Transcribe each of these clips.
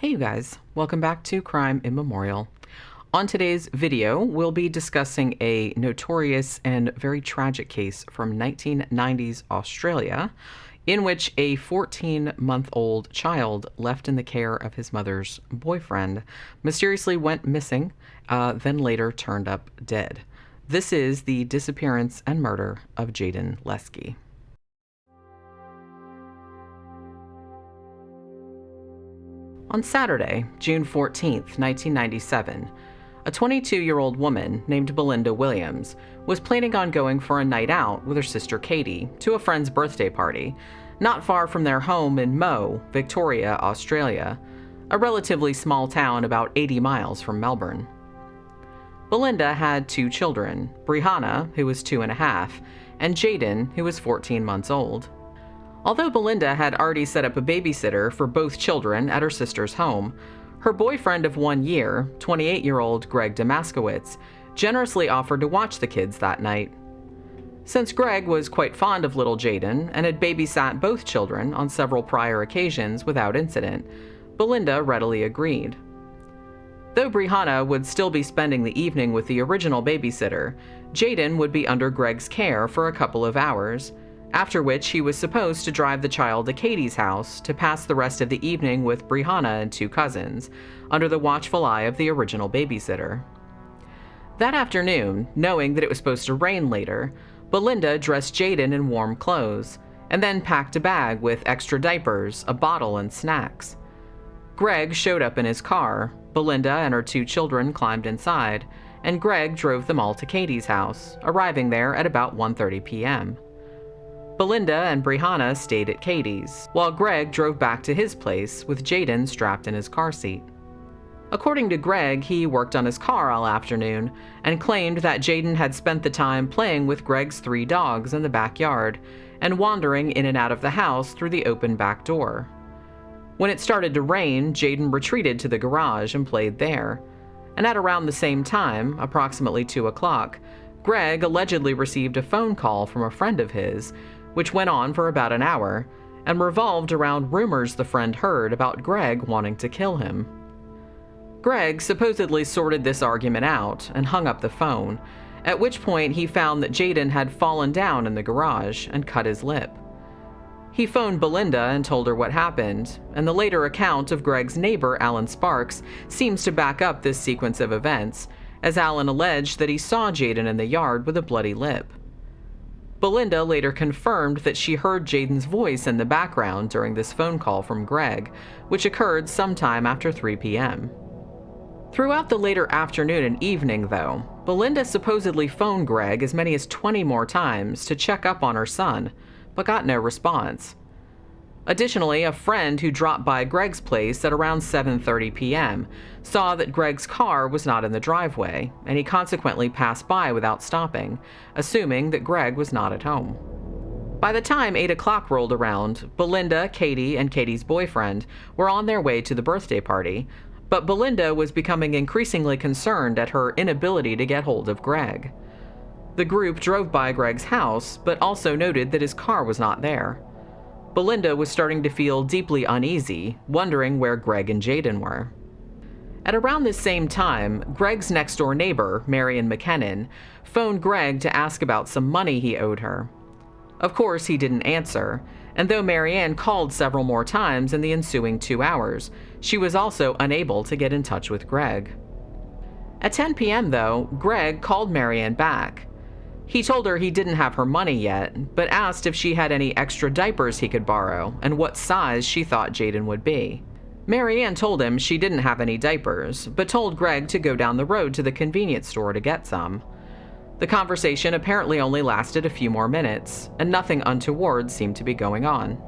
Hey you guys, welcome back to Crime Immemorial. On today's video, we'll be discussing a notorious and very tragic case from 1990s Australia, in which a 14-month-old child left in the care of his mother's boyfriend mysteriously went missing, then later turned up dead. This is the disappearance and murder of Jaidyn Leskie. On Saturday, June 14, 1997, a 22-year-old woman named Belinda Williams was planning on going for a night out with her sister Katie to a friend's birthday party, not far from their home in Moe, Victoria, Australia, a relatively small town about 80 miles from Melbourne. Belinda had two children, Brianna, who was 2.5, and Jaden, who was 14 months old. Although Belinda had already set up a babysitter for both children at her sister's home, her boyfriend of 1 year, 28-year-old Greg Damaskowitz, generously offered to watch the kids that night. Since Greg was quite fond of little Jaden and had babysat both children on several prior occasions without incident, Belinda readily agreed. Though Brianna would still be spending the evening with the original babysitter, Jaden would be under Greg's care for a couple of hours, after which he was supposed to drive the child to Katie's house to pass the rest of the evening with Brianna and two cousins, under the watchful eye of the original babysitter. That afternoon, knowing that it was supposed to rain later, Belinda dressed Jaden in warm clothes, and then packed a bag with extra diapers, a bottle, and snacks. Greg showed up in his car, Belinda and her two children climbed inside, and Greg drove them all to Katie's house, arriving there at about 1:30 p.m. Belinda and Brianna stayed at Katie's, while Greg drove back to his place with Jaden strapped in his car seat. According to Greg, he worked on his car all afternoon and claimed that Jaden had spent the time playing with Greg's 3 dogs in the backyard and wandering in and out of the house through the open back door. When it started to rain, Jaden retreated to the garage and played there. And at around the same time, approximately 2 o'clock, Greg allegedly received a phone call from a friend of his, which went on for about an hour, and revolved around rumors the friend heard about Greg wanting to kill him. Greg supposedly sorted this argument out and hung up the phone, at which point he found that Jaden had fallen down in the garage and cut his lip. He phoned Belinda and told her what happened, and the later account of Greg's neighbor, Alan Sparks, seems to back up this sequence of events, as Alan alleged that he saw Jaden in the yard with a bloody lip. Belinda later confirmed that she heard Jaden's voice in the background during this phone call from Greg, which occurred sometime after 3 p.m. Throughout the later afternoon and evening, though, Belinda supposedly phoned Greg as many as 20 more times to check up on her son, but got no response. Additionally, a friend who dropped by Greg's place at around 7:30 p.m. saw that Greg's car was not in the driveway, and he consequently passed by without stopping, assuming that Greg was not at home. By the time 8 o'clock rolled around, Belinda, Katie, and Katie's boyfriend were on their way to the birthday party, but Belinda was becoming increasingly concerned at her inability to get hold of Greg. The group drove by Greg's house, but also noted that his car was not there. Belinda was starting to feel deeply uneasy, wondering where Greg and Jaden were. At around this same time, Greg's next-door neighbor, Marian McKinnon, phoned Greg to ask about some money he owed her. Of course, he didn't answer, and though Marianne called several more times in the ensuing 2 hours, she was also unable to get in touch with Greg. At 10 p.m., though, Greg called Marianne back. He told her he didn't have her money yet, but asked if she had any extra diapers he could borrow and what size she thought Jaden would be. Marianne told him she didn't have any diapers, but told Greg to go down the road to the convenience store to get some. The conversation apparently only lasted a few more minutes, and nothing untoward seemed to be going on.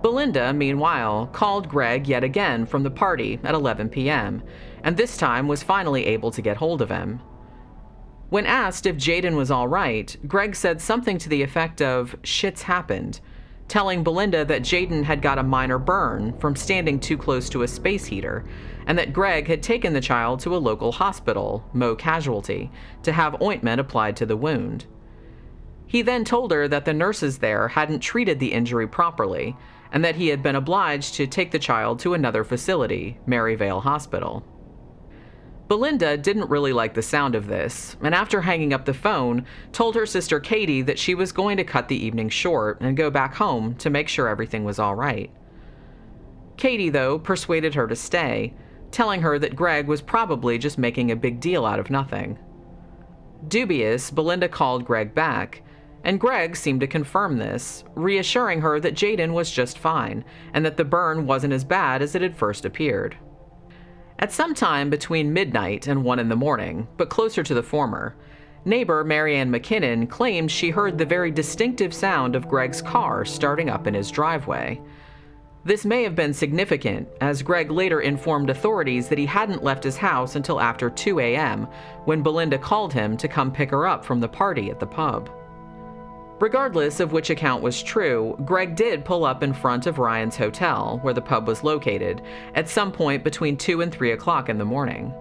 Belinda, meanwhile, called Greg yet again from the party at 11 p.m., and this time was finally able to get hold of him. When asked if Jaden was all right, Greg said something to the effect of, "Shit's happened," telling Belinda that Jaden had got a minor burn from standing too close to a space heater, and that Greg had taken the child to a local hospital, Moe Casualty, to have ointment applied to the wound. He then told her that the nurses there hadn't treated the injury properly, and that he had been obliged to take the child to another facility, Maryvale Hospital. Belinda didn't really like the sound of this, and after hanging up the phone, told her sister Katie that she was going to cut the evening short and go back home to make sure everything was all right. Katie, though, persuaded her to stay, telling her that Greg was probably just making a big deal out of nothing. Dubious, Belinda called Greg back, and Greg seemed to confirm this, reassuring her that Jaden was just fine and that the burn wasn't as bad as it had first appeared. At some time between midnight and 1 in the morning, but closer to the former, neighbor Marianne McKinnon claimed she heard the very distinctive sound of Greg's car starting up in his driveway. This may have been significant, as Greg later informed authorities that he hadn't left his house until after 2 a.m. when Belinda called him to come pick her up from the party at the pub. Regardless of which account was true, Greg did pull up in front of Ryan's hotel, where the pub was located, at some point between 2 and 3 o'clock in the morning.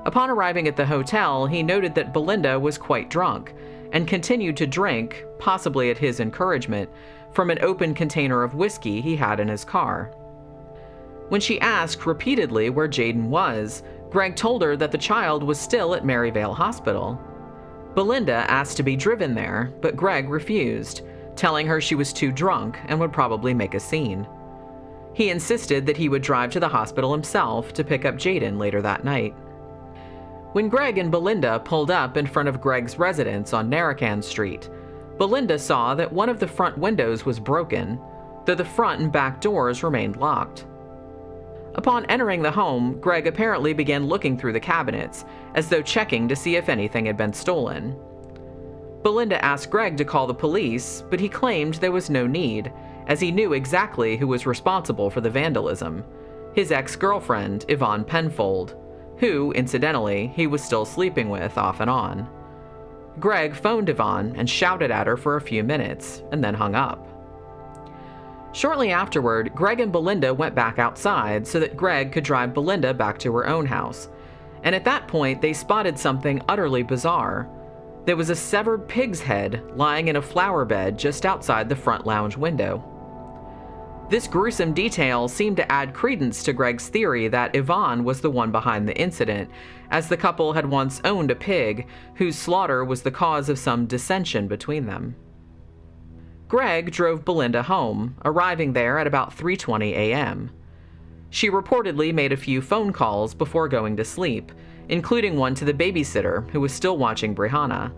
Upon arriving at the hotel, he noted that Belinda was quite drunk and continued to drink, possibly at his encouragement, from an open container of whiskey he had in his car. When she asked repeatedly where Jaden was, Greg told her that the child was still at Maryvale Hospital. Belinda asked to be driven there, but Greg refused, telling her she was too drunk and would probably make a scene. He insisted that he would drive to the hospital himself to pick up Jaden later that night. When Greg and Belinda pulled up in front of Greg's residence on Narragansett Street, Belinda saw that one of the front windows was broken, though the front and back doors remained locked. Upon entering the home, Greg apparently began looking through the cabinets, as though checking to see if anything had been stolen. Belinda asked Greg to call the police, but he claimed there was no need, as he knew exactly who was responsible for the vandalism: his ex-girlfriend, Yvonne Penfold, who, incidentally, he was still sleeping with off and on. Greg phoned Yvonne and shouted at her for a few minutes, and then hung up. Shortly afterward, Greg and Belinda went back outside so that Greg could drive Belinda back to her own house, and at that point they spotted something utterly bizarre. There was a severed pig's head lying in a flower bed just outside the front lounge window. This gruesome detail seemed to add credence to Greg's theory that Yvonne was the one behind the incident, as the couple had once owned a pig whose slaughter was the cause of some dissension between them. Greg drove Belinda home, arriving there at about 3:20 a.m. She reportedly made a few phone calls before going to sleep, including one to the babysitter who was still watching Brianna.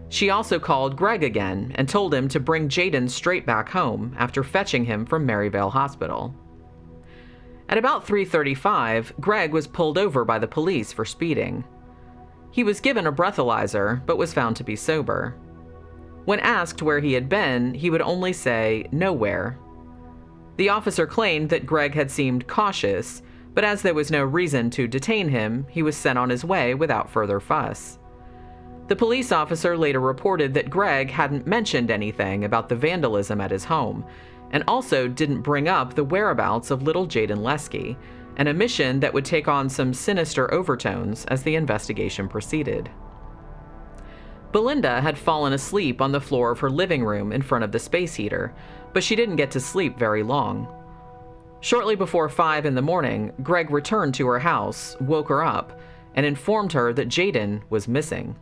She also called Greg again and told him to bring Jaden straight back home after fetching him from Maryvale Hospital. At about 3:35, Greg was pulled over by the police for speeding. He was given a breathalyzer, but was found to be sober. When asked where he had been, he would only say, "Nowhere." The officer claimed that Greg had seemed cautious, but as there was no reason to detain him, he was sent on his way without further fuss. The police officer later reported that Greg hadn't mentioned anything about the vandalism at his home, and also didn't bring up the whereabouts of little Jaidyn Leskie, an omission that would take on some sinister overtones as the investigation proceeded. Belinda had fallen asleep on the floor of her living room in front of the space heater, but she didn't get to sleep very long. Shortly before 5 in the morning, Greg returned to her house, woke her up, and informed her that Jaden was missing.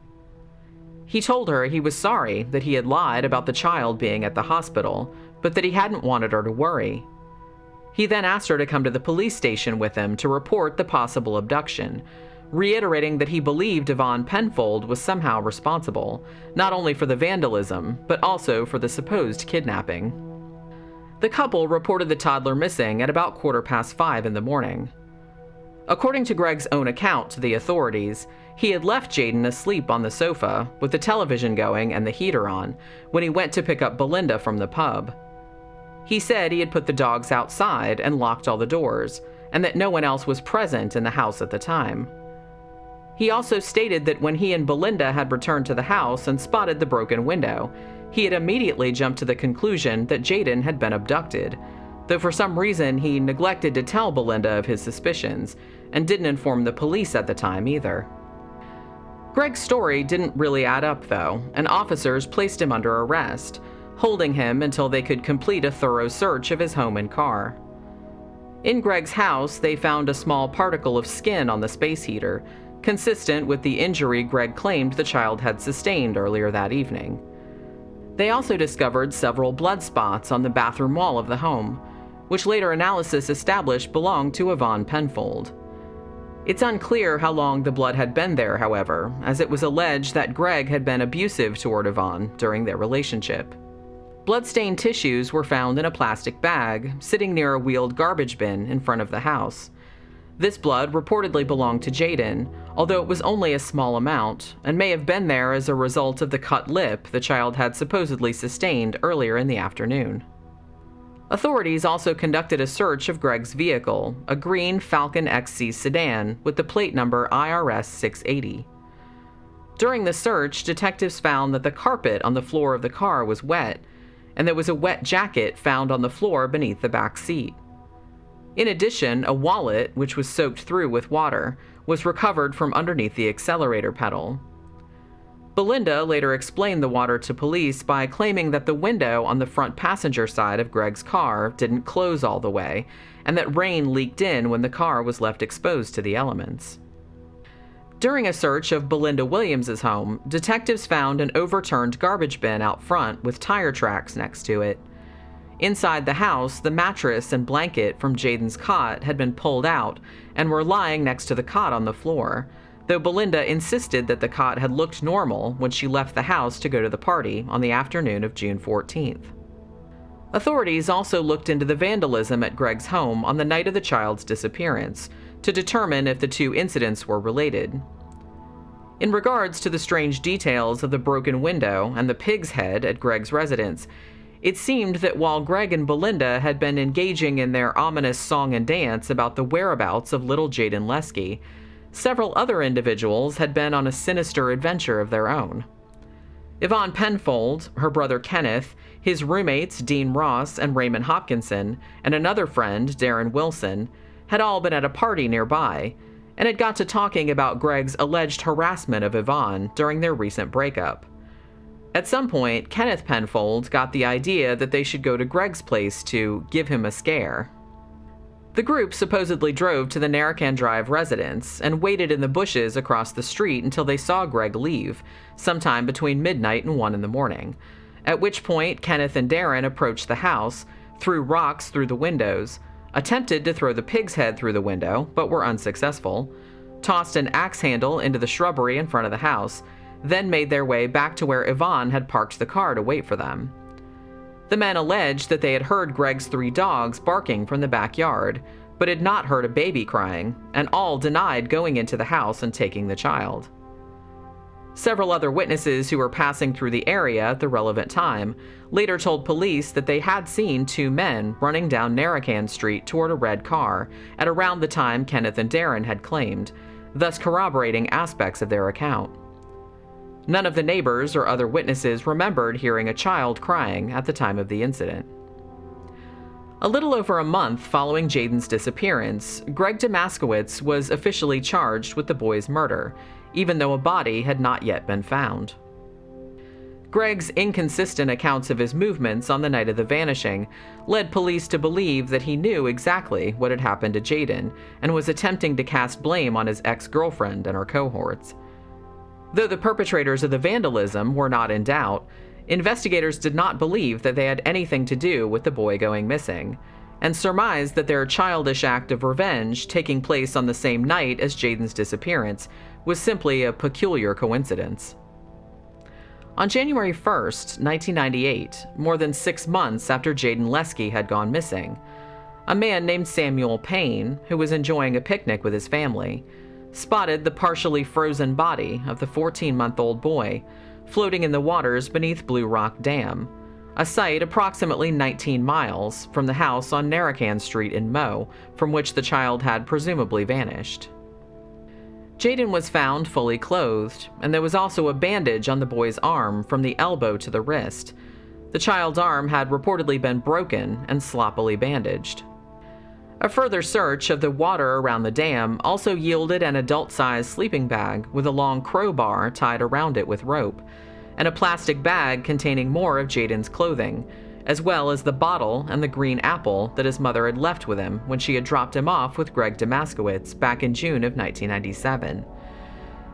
He told her he was sorry that he had lied about the child being at the hospital, but that he hadn't wanted her to worry. He then asked her to come to the police station with him to report the possible abduction, reiterating that he believed Yvonne Penfold was somehow responsible, not only for the vandalism, but also for the supposed kidnapping. The couple reported the toddler missing at about 5:15 in the morning. According to Greg's own account to the authorities, he had left Jaden asleep on the sofa, with the television going and the heater on, when he went to pick up Belinda from the pub. He said he had put the dogs outside and locked all the doors, and that no one else was present in the house at the time. He also stated that when he and Belinda had returned to the house and spotted the broken window, he had immediately jumped to the conclusion that Jaden had been abducted, though for some reason he neglected to tell Belinda of his suspicions and didn't inform the police at the time either. Greg's story didn't really add up though, and officers placed him under arrest, holding him until they could complete a thorough search of his home and car. In Greg's house, they found a small particle of skin on the space heater, consistent with the injury Greg claimed the child had sustained earlier that evening. They also discovered several blood spots on the bathroom wall of the home, which later analysis established belonged to Yvonne Penfold. It's unclear how long the blood had been there, however, as it was alleged that Greg had been abusive toward Yvonne during their relationship. Blood-stained tissues were found in a plastic bag sitting near a wheeled garbage bin in front of the house. This blood reportedly belonged to Jaden, although it was only a small amount, and may have been there as a result of the cut lip the child had supposedly sustained earlier in the afternoon. Authorities also conducted a search of Greg's vehicle, a green Falcon XC sedan with the plate number IRS 680. During the search, detectives found that the carpet on the floor of the car was wet, and there was a wet jacket found on the floor beneath the back seat. In addition, a wallet, which was soaked through with water, was recovered from underneath the accelerator pedal. Belinda later explained the water to police by claiming that the window on the front passenger side of Greg's car didn't close all the way, and that rain leaked in when the car was left exposed to the elements. During a search of Belinda Williams's home, detectives found an overturned garbage bin out front with tire tracks next to it. Inside the house, the mattress and blanket from Jaden's cot had been pulled out and were lying next to the cot on the floor, though Belinda insisted that the cot had looked normal when she left the house to go to the party on the afternoon of June 14th. Authorities also looked into the vandalism at Greg's home on the night of the child's disappearance to determine if the two incidents were related. In regards to the strange details of the broken window and the pig's head at Greg's residence, it seemed that while Greg and Belinda had been engaging in their ominous song and dance about the whereabouts of little Jaidyn Leskie, several other individuals had been on a sinister adventure of their own. Yvonne Penfold, her brother Kenneth, his roommates Dean Ross and Raymond Hopkinson, and another friend, Darren Wilson, had all been at a party nearby, and had got to talking about Greg's alleged harassment of Yvonne during their recent breakup. At some point, Kenneth Penfold got the idea that they should go to Greg's place to give him a scare. The group supposedly drove to the Narragansett Drive residence and waited in the bushes across the street until they saw Greg leave, sometime between midnight and 1 in the morning, at which point Kenneth and Darren approached the house, threw rocks through the windows, attempted to throw the pig's head through the window, but were unsuccessful, tossed an axe handle into the shrubbery in front of the house, then made their way back to where Yvonne had parked the car to wait for them. The men alleged that they had heard Greg's 3 dogs barking from the backyard, but had not heard a baby crying, and all denied going into the house and taking the child. Several other witnesses who were passing through the area at the relevant time later told police that they had seen 2 men running down Narragansett Street toward a red car at around the time Kenneth and Darren had claimed, thus corroborating aspects of their account. None of the neighbors or other witnesses remembered hearing a child crying at the time of the incident. A little over a month following Jaden's disappearance, Greg Damaskowitz was officially charged with the boy's murder, even though a body had not yet been found. Greg's inconsistent accounts of his movements on the night of the vanishing led police to believe that he knew exactly what had happened to Jaden and was attempting to cast blame on his ex-girlfriend and her cohorts. Though the perpetrators of the vandalism were not in doubt, investigators did not believe that they had anything to do with the boy going missing, and surmised that their childish act of revenge taking place on the same night as Jaden's disappearance was simply a peculiar coincidence. On January 1st, 1998, more than 6 months after Jaidyn Leskie had gone missing, a man named Samuel Payne, who was enjoying a picnic with his family, spotted the partially frozen body of the 14-month-old boy floating in the waters beneath Blue Rock Dam, a site approximately 19 miles from the house on Narragansett Street in Moe, from which the child had presumably vanished. Jaden was found fully clothed, and there was also a bandage on the boy's arm from the elbow to the wrist. The child's arm had reportedly been broken and sloppily bandaged. A further search of the water around the dam also yielded an adult-sized sleeping bag with a long crowbar tied around it with rope, and a plastic bag containing more of Jaden's clothing, as well as the bottle and the green apple that his mother had left with him when she had dropped him off with Greg Damaskowitz back in June of 1997.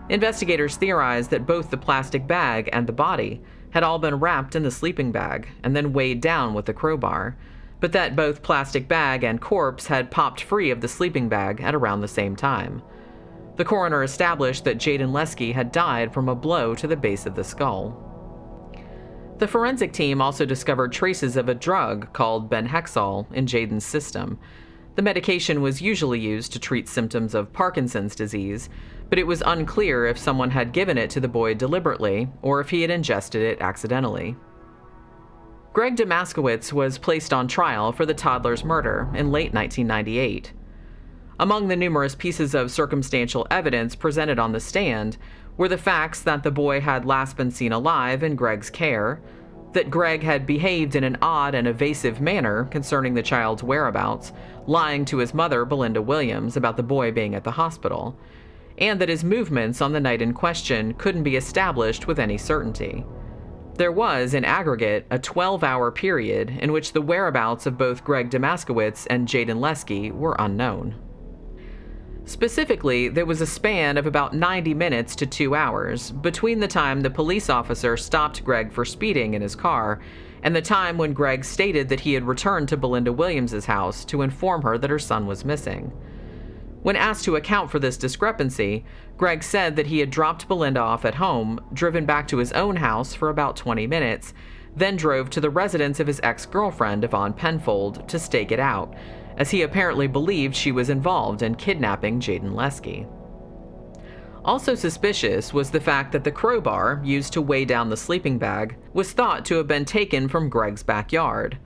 Investigators theorized that both the plastic bag and the body had all been wrapped in the sleeping bag and then weighed down with a crowbar, but that both plastic bag and corpse had popped free of the sleeping bag at around the same time. The coroner established that Jaidyn Leskie had died from a blow to the base of the skull. The forensic team also discovered traces of a drug called benhexol in Jaden's system. The medication was usually used to treat symptoms of Parkinson's disease, but it was unclear if someone had given it to the boy deliberately or if he had ingested it accidentally. Greg Damaskowitz was placed on trial for the toddler's murder in late 1998. Among the numerous pieces of circumstantial evidence presented on the stand were the facts that the boy had last been seen alive in Greg's care, that Greg had behaved in an odd and evasive manner concerning the child's whereabouts, lying to his mother, Belinda Williams, about the boy being at the hospital, and that his movements on the night in question couldn't be established with any certainty. There was, in aggregate, a 12-hour period in which the whereabouts of both Greg Damaskowitz and Jaidyn Leskie were unknown. Specifically, there was a span of about 90 minutes to 2 hours between the time the police officer stopped Greg for speeding in his car and the time when Greg stated that he had returned to Belinda Williams's house to inform her that her son was missing. When asked to account for this discrepancy, Greg said that he had dropped Belinda off at home, driven back to his own house for about 20 minutes, then drove to the residence of his ex-girlfriend, Yvonne Penfold, to stake it out, as he apparently believed she was involved in kidnapping Jaidyn Leskie. Also suspicious was the fact that the crowbar used to weigh down the sleeping bag was thought to have been taken from Greg's backyard.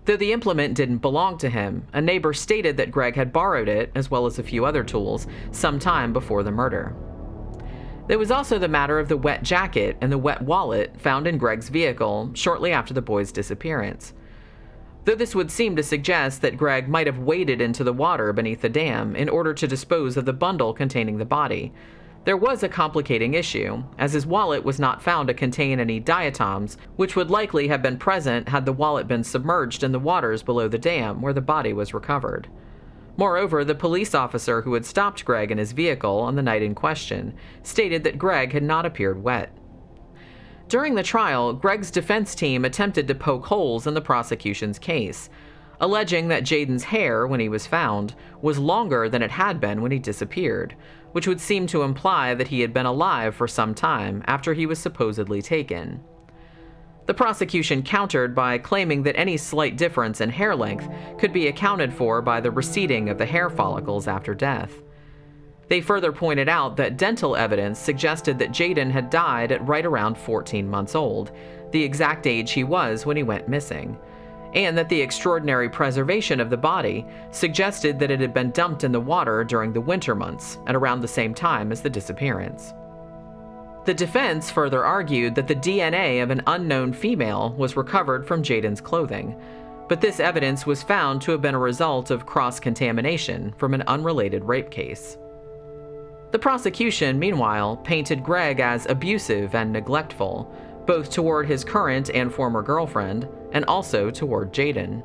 Though the implement didn't belong to him, a neighbor stated that Greg had borrowed it, as well as a few other tools, some time before the murder. There was also the matter of the wet jacket and the wet wallet found in Greg's vehicle shortly after the boy's disappearance. Though this would seem to suggest that Greg might have waded into the water beneath the dam in order to dispose of the bundle containing the body, there was a complicating issue, as his wallet was not found to contain any diatoms, which would likely have been present had the wallet been submerged in the waters below the dam where the body was recovered. Moreover, the police officer who had stopped Greg in his vehicle on the night in question stated that Greg had not appeared wet. During the trial, Greg's defense team attempted to poke holes in the prosecution's case, alleging that Jaden's hair, when he was found, was longer than it had been when he disappeared, which would seem to imply that he had been alive for some time after he was supposedly taken. The prosecution countered by claiming that any slight difference in hair length could be accounted for by the receding of the hair follicles after death. They further pointed out that dental evidence suggested that Jaden had died at right around 14 months old, the exact age he was when he went missing, and that the extraordinary preservation of the body suggested that it had been dumped in the water during the winter months at around the same time as the disappearance. The defense further argued that the DNA of an unknown female was recovered from Jaden's clothing, but this evidence was found to have been a result of cross-contamination from an unrelated rape case. The prosecution, meanwhile, painted Greg as abusive and neglectful, both toward his current and former girlfriend, and also toward Jaden.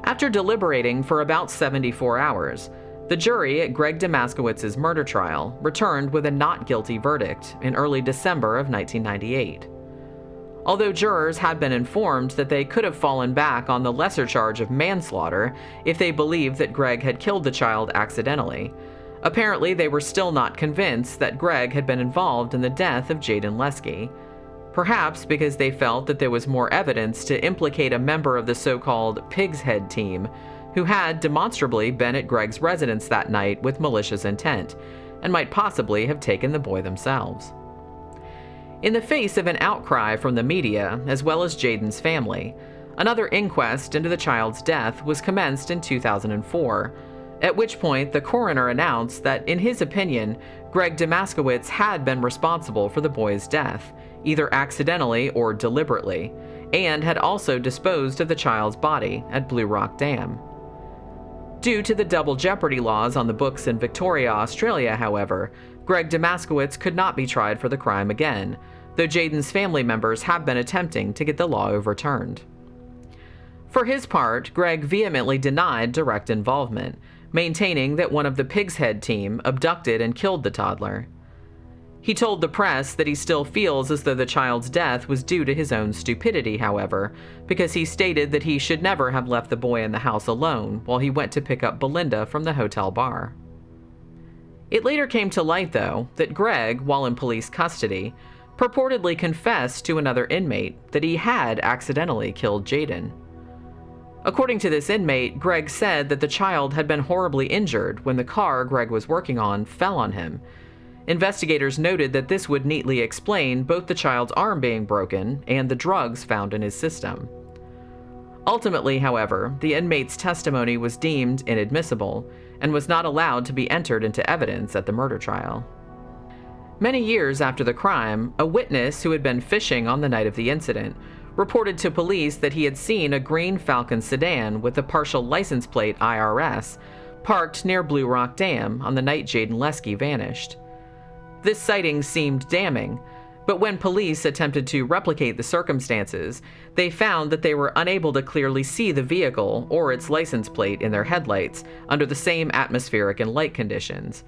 After deliberating for about 74 hours, the jury at Greg Damaskowitz's murder trial returned with a not guilty verdict in early December of 1998. Although jurors had been informed that they could have fallen back on the lesser charge of manslaughter if they believed that Greg had killed the child accidentally, apparently they were still not convinced that Greg had been involved in the death of Jaidyn Leskie, perhaps because they felt that there was more evidence to implicate a member of the so-called Pig's Head team, who had demonstrably been at Greg's residence that night with malicious intent, and might possibly have taken the boy themselves. In the face of an outcry from the media, as well as Jaden's family, another inquest into the child's death was commenced in 2004, at which point the coroner announced that, in his opinion, Greg Damaskowitz had been responsible for the boy's death, either accidentally or deliberately, and had also disposed of the child's body at Blue Rock Dam. Due to the double jeopardy laws on the books in Victoria, Australia, however, Greg Damaskowitz could not be tried for the crime again, though Jaden's family members have been attempting to get the law overturned. For his part, Greg vehemently denied direct involvement, maintaining that one of the Pig's Head team abducted and killed the toddler. He told the press that he still feels as though the child's death was due to his own stupidity, however, because he stated that he should never have left the boy in the house alone while he went to pick up Belinda from the hotel bar. It later came to light, though, that Greg, while in police custody, purportedly confessed to another inmate that he had accidentally killed Jaden. According to this inmate, Greg said that the child had been horribly injured when the car Greg was working on fell on him. Investigators noted that this would neatly explain both the child's arm being broken and the drugs found in his system. Ultimately, however, the inmate's testimony was deemed inadmissible and was not allowed to be entered into evidence at the murder trial. Many years after the crime, a witness who had been fishing on the night of the incident reported to police that he had seen a green Falcon sedan with a partial license plate IRS parked near Blue Rock Dam on the night Jaidyn Leskie vanished. This sighting seemed damning, but when police attempted to replicate the circumstances, they found that they were unable to clearly see the vehicle or its license plate in their headlights under the same atmospheric and light conditions,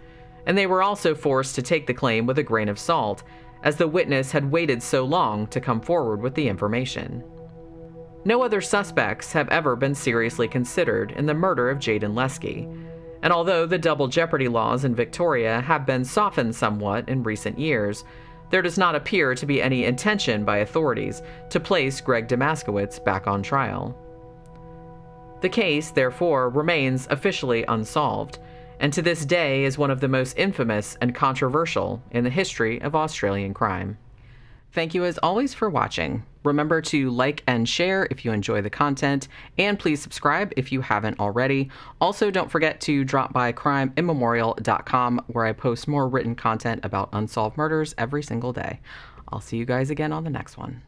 and they were also forced to take the claim with a grain of salt, as the witness had waited so long to come forward with the information. No other suspects have ever been seriously considered in the murder of Jaidyn Leskie, and although the double jeopardy laws in Victoria have been softened somewhat in recent years, there does not appear to be any intention by authorities to place Greg Damaskowitz back on trial. The case, therefore, remains officially unsolved, and to this day is one of the most infamous and controversial in the history of Australian crime. Thank you as always for watching. Remember to like and share if you enjoy the content, and please subscribe if you haven't already. Also, don't forget to drop by crimeimmemorial.com, where I post more written content about unsolved murders every single day. I'll see you guys again on the next one.